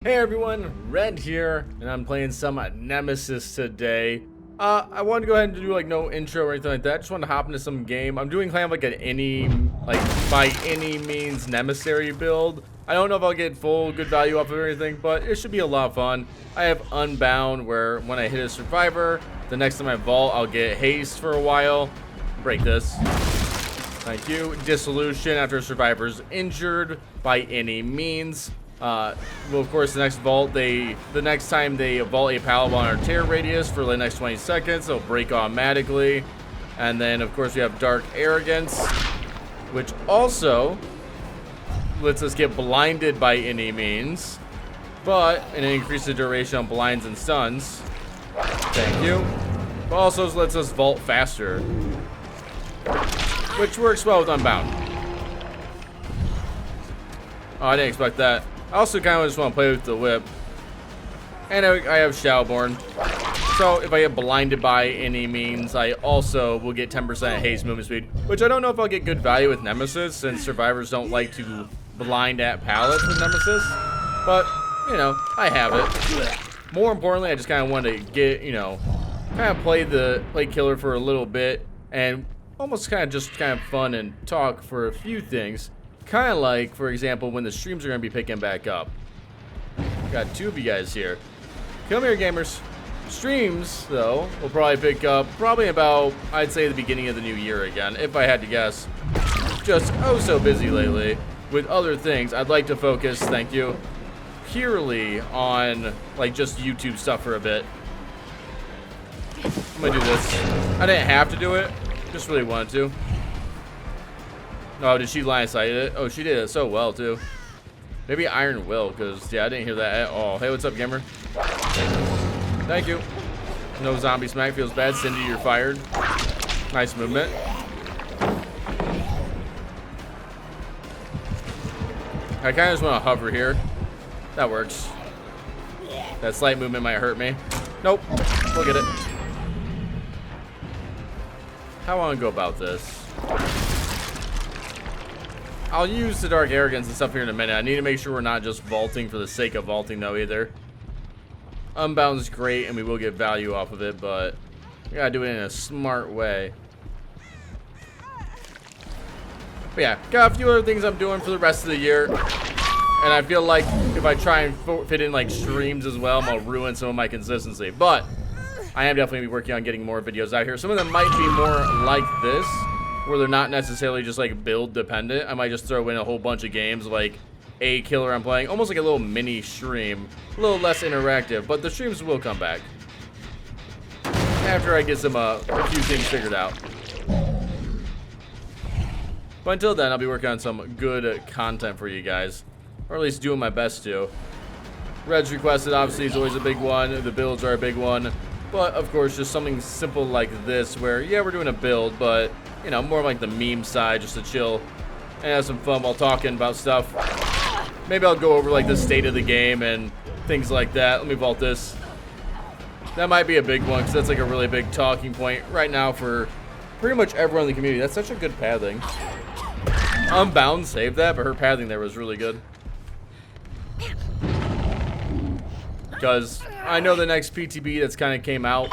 Hey everyone, Red here, and I'm playing some Nemesis today. I wanted to go ahead and do like no intro or anything like that. Just wanted to hop into some game. I'm doing kind of like by any means Nemesis build. I don't know if I'll get full good value off of anything, but it should be a lot of fun. I have Unbound, where when I hit a survivor, the next time I vault, I'll get haste for a while. Break this. Thank you. Dissolution after a survivor's injured by any means. Well, of course, the next time they vault a pallet on our tear radius for the next 20 seconds, it'll break automatically. And then, of course, we have Dark Arrogance, which also lets us get blinded by any means, but an increase the duration on blinds and stuns. Thank you. But also lets us vault faster, which works well with Unbound. Oh, I didn't expect that. I also kind of just want to play with the whip. And I have Shadowborn. So if I get blinded by any means, I also will get 10% haste movement speed. Which I don't know if I'll get good value with Nemesis, since survivors don't like to blind at pallets with Nemesis. But, you know, I have it. More importantly, I just kind of want to get, you know, kind of play killer for a little bit. And almost kind of fun and talk for a few things. Kind of like, for example, when the streams are going to be picking back up. Got two of you guys here. Come here, gamers. Streams, though, will probably pick up about, I'd say, the beginning of the new year again, if I had to guess. Just so busy lately with other things. I'd like to focus, thank you, purely on, like, just YouTube stuff for a bit. I'm going to do this. I didn't have to do it. Just really wanted to. Oh, did she line of sight it? Oh, she did it so well, too. Maybe Iron will, because, yeah, I didn't hear that at all. Hey, what's up, gamer? Thank you. No zombie smack. Feels bad. Cindy, you're fired. Nice movement. I kind of just want to hover here. That works. That slight movement might hurt me. Nope. We'll get it. How do I want to go about this? I'll use the Dark Arrogance and stuff here in a minute. I need to make sure we're not just vaulting for the sake of vaulting, though, either. Unbound is great, and we will get value off of it, but we gotta do it in a smart way. But yeah, got a few other things I'm doing for the rest of the year. And I feel like if I try and fit in, like, streams as well, I'm gonna ruin some of my consistency. But I am definitely working on getting more videos out here. Some of them might be more like this, where they're not necessarily just like build dependent. I might just throw in a whole bunch of games like a killer I'm playing, almost like a little mini stream, a little less interactive, but the streams will come back after I get some a few things figured out. But until then, I'll be working on some good content for you guys, or at least doing my best to. Reds requested obviously is always a big one. The builds are a big one, but of course just something simple like this where, yeah, we're doing a build, but you know, more like the meme side, just to chill and have some fun while talking about stuff. Maybe I'll go over like the state of the game and things like that. Let me vault this. That might be a big one, because that's like a really big talking point right now for pretty much everyone in the community. That's such a good pathing. Unbound saved that, but her pathing there was really good. Because I know the next PTB that's kind of came out,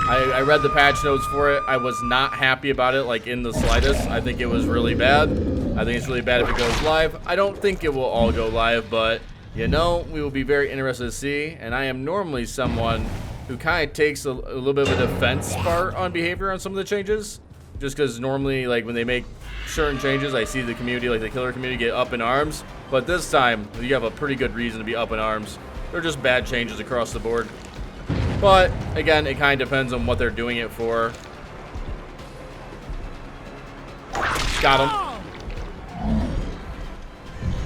I read the patch notes for it. I was not happy about it, like, in the slightest. I think it was really bad. I think it's really bad if it goes live. I don't think it will all go live, but, you know, we will be very interested to see. And I am normally someone who kind of takes a little bit of a defense part on behavior on some of the changes. Just because normally, like, when they make certain changes, I see the community, like the killer community, get up in arms. But this time, you have a pretty good reason to be up in arms. They're just bad changes across the board. But, again, it kind of depends on what they're doing it for. Got him.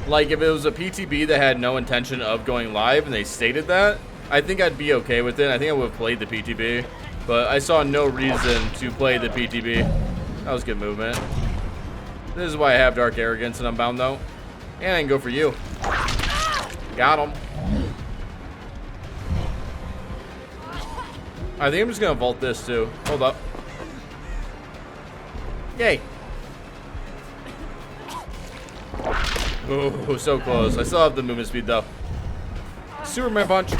Like, if it was a PTB that had no intention of going live and they stated that, I think I'd be okay with it. I think I would have played the PTB. But I saw no reason to play the PTB. That was good movement. This is why I have Dark Arrogance and Unbound, though. And I can go for you. Got him. I think I'm just gonna vault this too. Hold up. Yay. Oh, so close. I still have the movement speed though. Superman punch.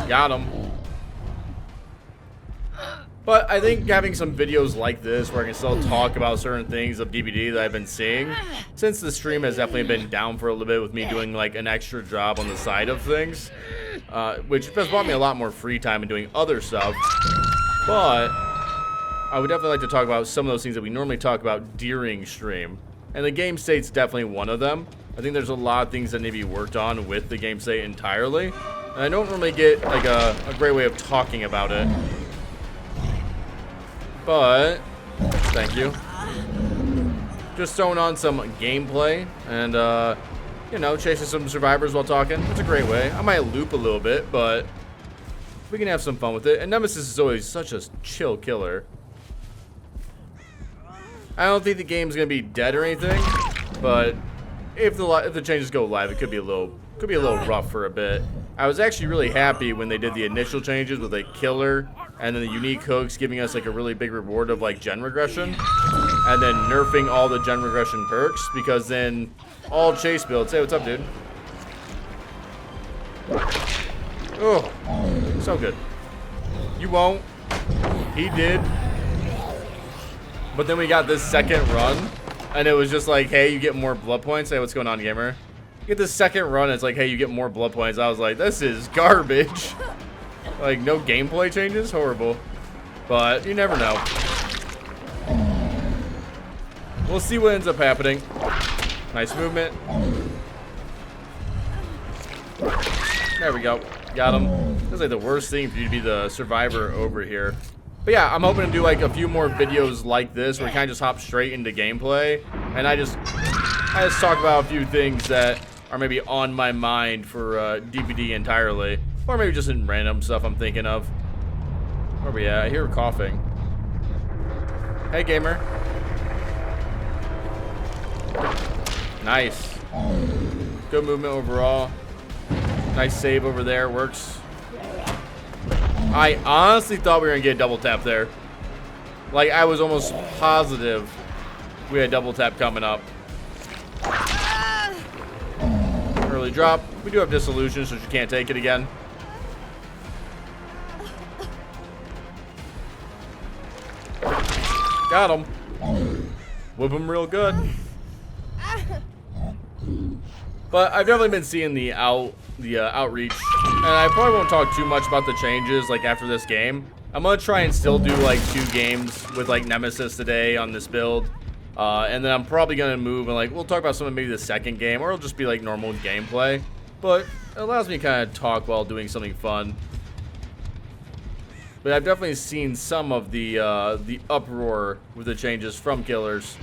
Got him. But I think having some videos like this where I can still talk about certain things of DBD that I've been seeing, since the stream has definitely been down for a little bit with me doing like an extra job on the side of things, which has brought me a lot more free time and doing other stuff. But I would definitely like to talk about some of those things that we normally talk about during stream. And the game state's definitely one of them. I think there's a lot of things that need to be worked on with the game state entirely. And I don't normally get like a great way of talking about it. But, thank you. Just throwing on some gameplay and, you know, chasing some survivors while talking. It's a great way. I might loop a little bit, but we can have some fun with it. And Nemesis is always such a chill killer. I don't think the game's gonna be dead or anything, but if the changes go live, it could be a little rough for a bit. I was actually really happy when they did the initial changes with like killer and then the unique hooks giving us like a really big reward of like gen regression, and then nerfing all the gen regression perks, because then all chase builds. Hey, what's up, dude? Oh, so good. You won't. He did. But then we got this second run, and it was just like, hey, you get more blood points. Hey, what's going on, gamer? You get this second run, it's like, hey, you get more blood points. I was like, this is garbage. Like, no gameplay changes? Horrible. But you never know. We'll see what ends up happening. Nice movement. There we go. Got him. This is like the worst thing for you to be the survivor over here. But yeah, I'm hoping to do like a few more videos like this where we kind of just hop straight into gameplay. And I just talk about a few things that are maybe on my mind for DBD entirely. Or maybe just in random stuff I'm thinking of. Where are we at? I hear coughing. Hey, gamer. Nice. Good movement overall. Nice save over there. Works. I honestly thought we were going to get a double tap there. Like, I was almost positive we had double tap coming up. Early drop. We do have dissolution, so you can't take it again. Got him. Whip him real good. But I've definitely been seeing the outreach, and I probably won't talk too much about the changes like after this game. I'm gonna try and still do like 2 games with like Nemesis today on this build, and then I'm probably gonna move and like we'll talk about some of maybe the second game, or it'll just be like normal gameplay. But it allows me to kind of talk while doing something fun. But I've definitely seen some of the uproar with the changes from killers.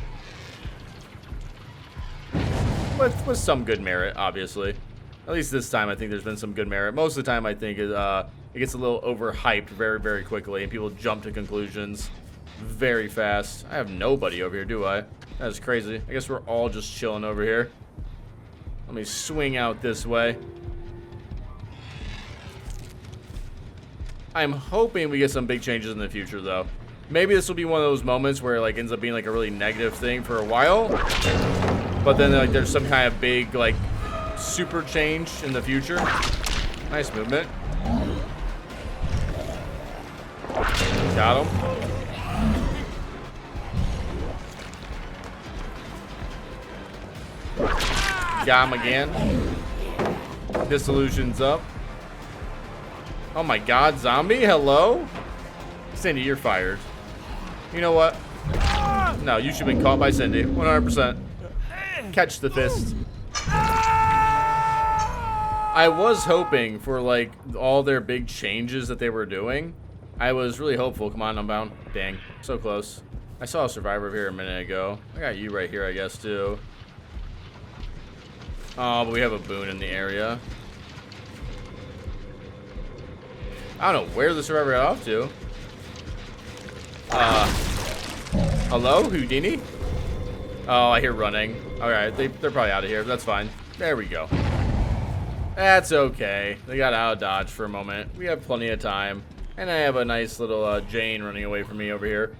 With some good merit, obviously. At least this time, I think there's been some good merit. Most of the time, I think it gets a little overhyped very, very quickly, and people jump to conclusions very fast. I have nobody over here, do I? That's crazy. I guess we're all just chilling over here. Let me swing out this way. I'm hoping we get some big changes in the future, though. Maybe this will be one of those moments where it like ends up being like a really negative thing for a while, but then like there's some kind of big like super change in the future. Nice movement. Got him. Got him again. Dissolution's up. Oh my god, zombie? Hello? Cindy, you're fired. You know what? No, you should have been caught by Cindy. 100%. Catch the fist. I was hoping for, like, all their big changes that they were doing. I was really hopeful. Come on, Unbound. Dang. So close. I saw a survivor here a minute ago. I got you right here, I guess, too. Oh, but we have a boon in the area. I don't know where the survivor got off to. Hello, Houdini? Oh, I hear running. Alright, they're probably out of here. That's fine. There we go. That's okay. They got out of dodge for a moment. We have plenty of time. And I have a nice little Jane running away from me over here.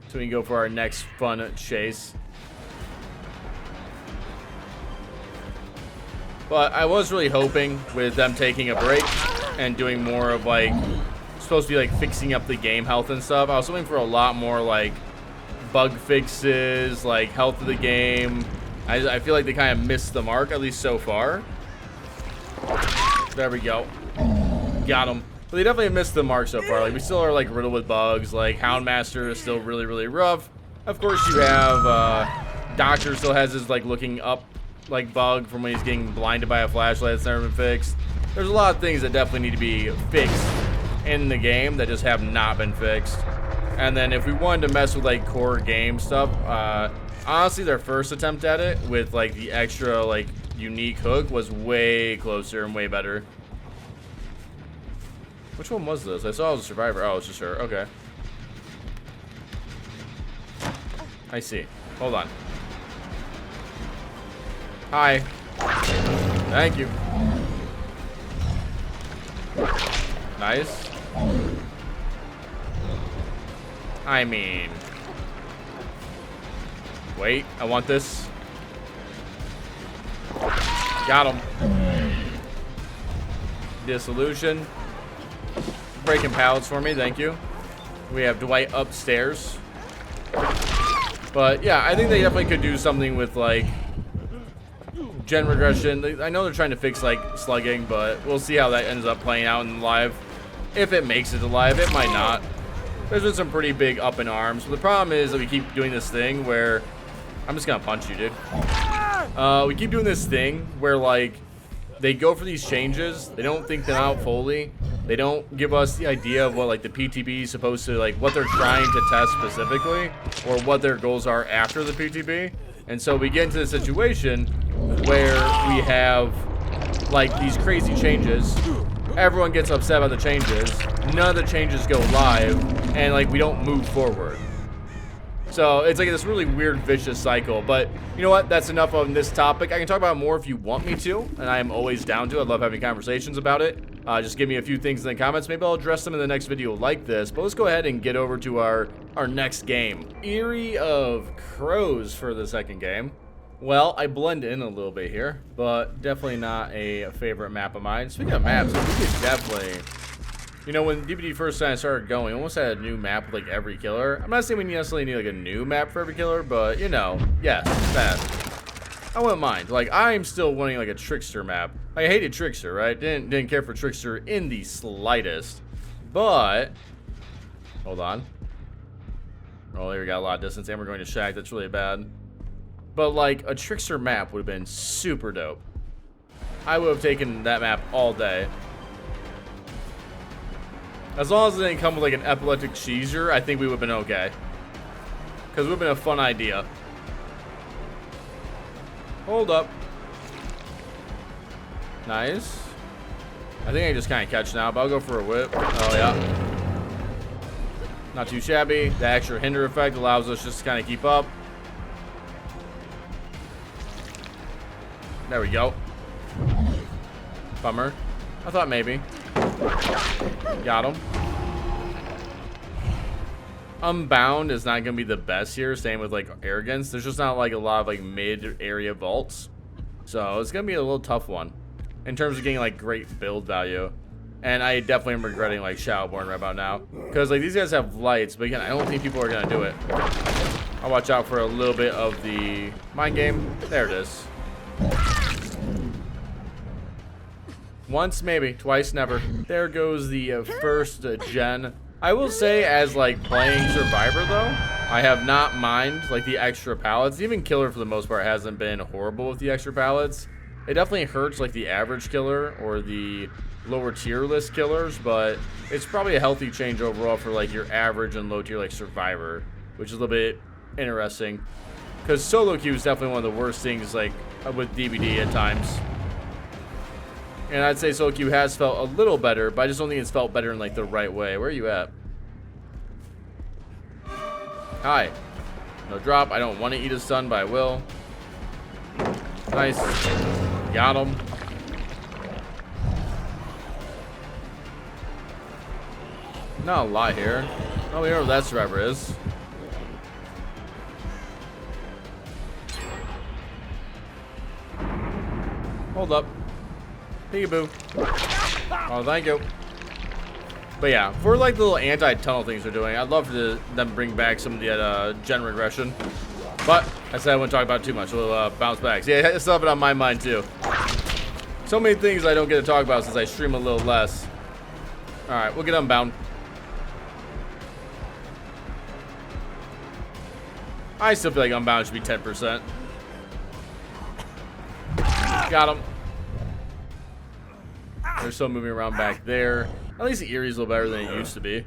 So we can go for our next fun chase. But I was really hoping with them taking a break and doing more of like, supposed to be like fixing up the game health and stuff. I was hoping for a lot more like bug fixes, like health of the game. I feel like they kind of missed the mark, at least so far. There we go. Got him. But they definitely missed the mark so far. Like, we still are like riddled with bugs. Like, Houndmaster is still really, really rough. Of course, you have Doctor still has his like looking up like bug from when he's getting blinded by a flashlight that's never been fixed. There's a lot of things that definitely need to be fixed in the game that just have not been fixed. And then if we wanted to mess with like core game stuff, honestly, their first attempt at it with like the extra like unique hook was way closer and way better. Which one was this? I saw it was a survivor. Oh, it's just her. Okay. I see. Hold on. Hi. Thank you. Nice. I mean... Wait, I want this. Got him. Dissolution. Breaking pallets for me, thank you. We have Dwight upstairs. But yeah, I think they definitely could do something with like gen regression. I know they're trying to fix like slugging, but we'll see how that ends up playing out in live. If it makes it to live, it might not. There's been some pretty big up in arms. But the problem is that we keep doing this thing where I'm just gonna punch you, dude. We keep doing this thing where like they go for these changes, they don't think them out fully. They don't give us the idea of what like the PTB is supposed to, like what they're trying to test specifically, or what their goals are after the PTB. And so we get into the situation where we have like these crazy changes. Everyone gets upset about the changes. None of the changes go live, and like we don't move forward. So it's like this really weird vicious cycle. But you know what? That's enough on this topic. I can talk about more if you want me to, and I am always down to. I love having conversations about it. Just give me a few things in the comments. Maybe I'll address them in the next video like this. But let's go ahead and get over to our next game. Eerie of Crows for the second game. Well, I blend in a little bit here, but definitely not a favorite map of mine. Speaking of maps, we could definitely... You know, when DBD first started going, we almost had a new map with, like, every killer. I'm not saying we necessarily need, like, a new map for every killer, but, you know, yes, that. I wouldn't mind. Like, I'm still wanting, like, a Trickster map. I hated Trickster, right? Didn't care for Trickster in the slightest. But... Hold on. Oh, there we got a lot of distance, and we're going to Shack. That's really bad. But, like, a Trickster map would have been super dope. I would have taken that map all day. As long as it didn't come with like an epileptic seizure, I think we would have been okay. Because it would have been a fun idea. Hold up. Nice. I think I just kind of catch now, but I'll go for a whip. Oh, yeah. Not too shabby. The extra hinder effect allows us just to kind of keep up. There we go. Bummer. I thought maybe. Got him. Unbound is not going to be the best here. Same with like Arrogance. There's just not like a lot of like mid-area vaults. So it's going to be a little tough one. In terms of getting like great build value. And I definitely am regretting like Shadowborn right about now. Because like these guys have lights. But again, I don't think people are going to do it. I'll watch out for a little bit of the mind game. There it is. Once, maybe. Twice, never. There goes the first gen. I will say, as like playing Survivor though, I have not mind like the extra pallets. Even Killer for the most part hasn't been horrible with the extra pallets. It definitely hurts like the average killer or the lower tier list killers, but it's probably a healthy change overall for like your average and low tier like Survivor, which is a little bit interesting. Because solo queue is definitely one of the worst things like with DBD at times. And I'd say solo queue has felt a little better, but I just don't think it's felt better in like the right way. Where are you at? Hi. No drop. I don't want to eat a stun, but I will. Nice. Got him. Not a lot here. Oh, we know where that survivor is. Hold up. Peekaboo. Oh, thank you. But yeah, for like the little anti-tunnel things they're doing, I'd love for them to bring back some of the gen regression. But I said I wouldn't talk about it too much. We'll bounce back. So, yeah, I still have it on my mind too. So many things I don't get to talk about since I stream a little less. All right, we'll get unbound. I still feel like unbound should be 10%. Got him. They're still moving around back there. At least the Erie's a little better than it used to be.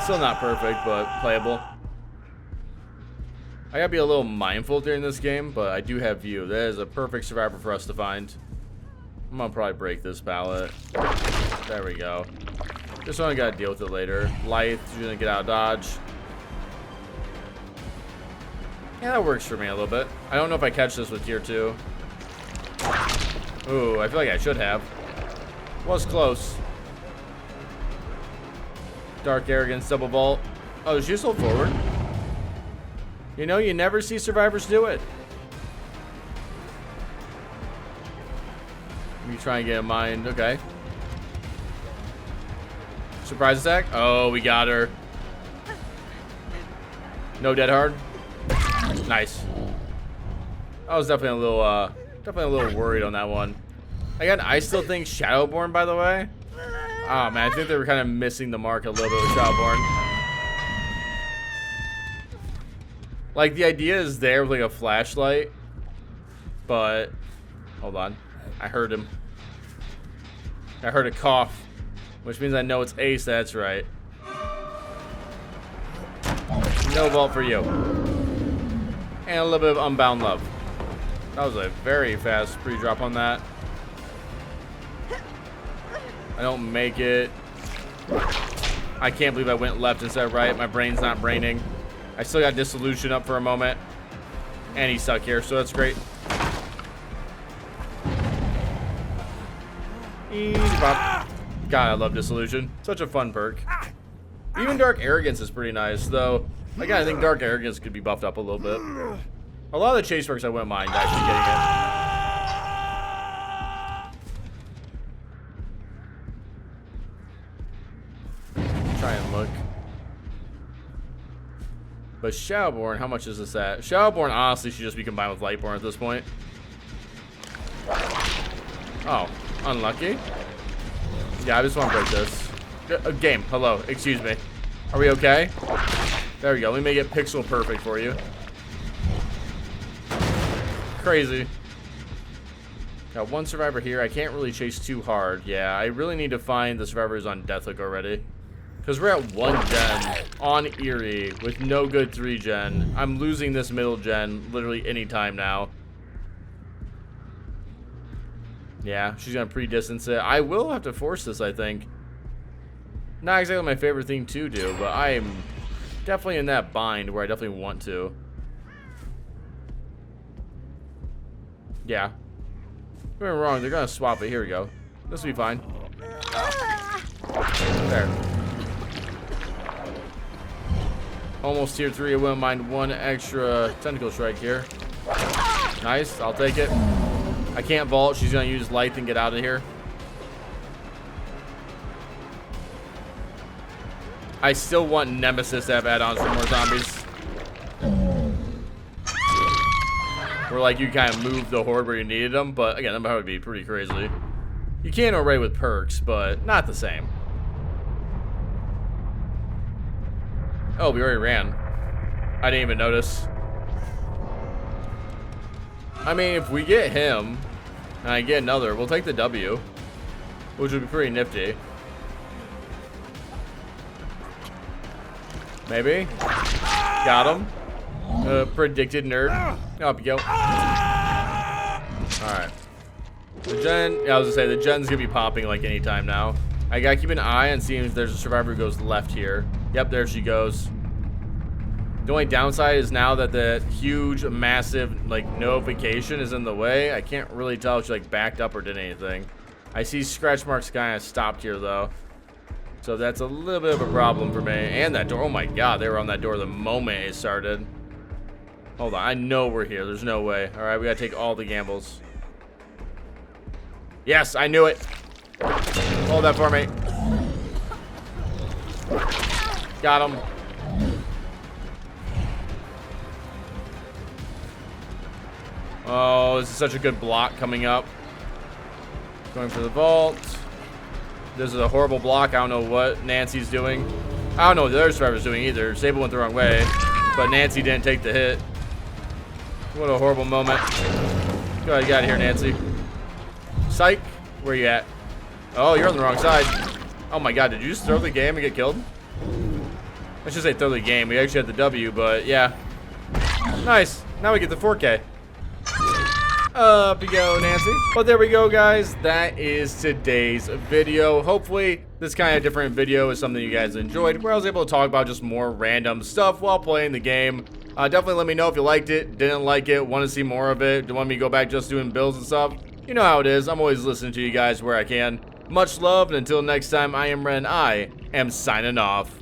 Still not perfect, but playable. I gotta be a little mindful during this game, but I do have view. That is a perfect survivor for us to find. I'm gonna probably break this pallet. There we go. This one I gotta deal with it later. Lithe, she's gonna get out of dodge. Yeah, that works for me a little bit. I don't know if I catch this with tier 2. Ooh, I feel like I should have. Was close. Dark Arrogance, double vault. Oh, did she just hold forward? You know, you never see survivors do it. Let me try and get in mind. Okay. Surprise attack. Oh, we got her. No dead hard. Nice. I was definitely a little worried on that one. Again, I still think Shadowborn, by the way. Oh man, I think they were kind of missing the mark a little bit with Shadowborn. Like the idea is there with like a flashlight, but hold on, I heard him. I heard a cough, which means I know it's Ace. That's right. No vault for you. And a little bit of unbound love. That was a very fast pre-drop on that. I don't make it. I can't believe I went left instead of right. My brain's not braining. I still got Dissolution up for a moment. And he's stuck here, so that's great. Easy pop. God, I love Dissolution. Such a fun perk. Even Dark Arrogance is pretty nice, though. Again, I think Dark Arrogance could be buffed up a little bit. A lot of the chase perks I wouldn't mind actually getting it. Try and look. But Shadowborn, how much is this at? Shadowborn honestly should just be combined with Lightborn at this point. Oh, unlucky. Yeah, I just want to break this. Game, hello, excuse me. Are we okay? There we go. Let me make it pixel perfect for you. Crazy. Got one survivor here. I can't really chase too hard. Yeah, I really need to find the survivors on Deathhook already. Because we're at 1 gen on Erie with no good 3 gen. I'm losing this middle gen literally any time now. Yeah, she's going to pre-distance it. I will have to force this, I think. Not exactly my favorite thing to do, but I am definitely in that bind where I definitely want to. Yeah. If I'm wrong, they're going to swap it. Here we go. This will be fine. There. Almost tier 3. I wouldn't mind 1 extra tentacle strike here. Nice. I'll take it. I can't vault. She's going to use Lithe and get out of here. I still want Nemesis to have add-ons for more zombies. Where like you kind of move the horde where you needed them, but again, that would be pretty crazy. You can already with perks, but not the same. Oh, we already ran. I didn't even notice. I mean, if we get him, and I get another, we'll take the W, which would be pretty nifty. Maybe. Got him. Predicted nerd. Up you go. Alright. The gen, yeah, I was gonna say, the gen's gonna be popping like anytime now. I gotta keep an eye on seeing if there's a survivor who goes left here. Yep, there she goes. The only downside is now that the huge, massive, like, notification is in the way. I can't really tell if she, like, backed up or did anything. I see scratch marks kind of stopped here, though. So that's a little bit of a problem for me. And that door, oh my god, they were on that door the moment it started. Hold on, I know we're here. There's no way. Alright, we gotta take all the gambles. Yes, I knew it. Hold that for me. Got him. Oh, this is such a good block coming up. Going for the vault. This is a horrible block. I don't know what Nancy's doing. I don't know what the other survivor's doing either. Sable went the wrong way, but Nancy didn't take the hit. What a horrible moment. Go ahead, get out of here, Nancy. Psych, where you at? Oh, you're on the wrong side. Oh my god, did you just throw the game and get killed? I should say throw the game. We actually had the W, but yeah. Nice. Now we get the 4K. Up you go, Nancy. But there we go, guys. That is today's video. Hopefully, this kind of different video is something you guys enjoyed, where I was able to talk about just more random stuff while playing the game. Definitely let me know if you liked it, didn't like it, want to see more of it, do you want me to go back just doing builds and stuff. You know how it is. I'm always listening to you guys where I can. Much love, and until next time, I am Ren. I am signing off.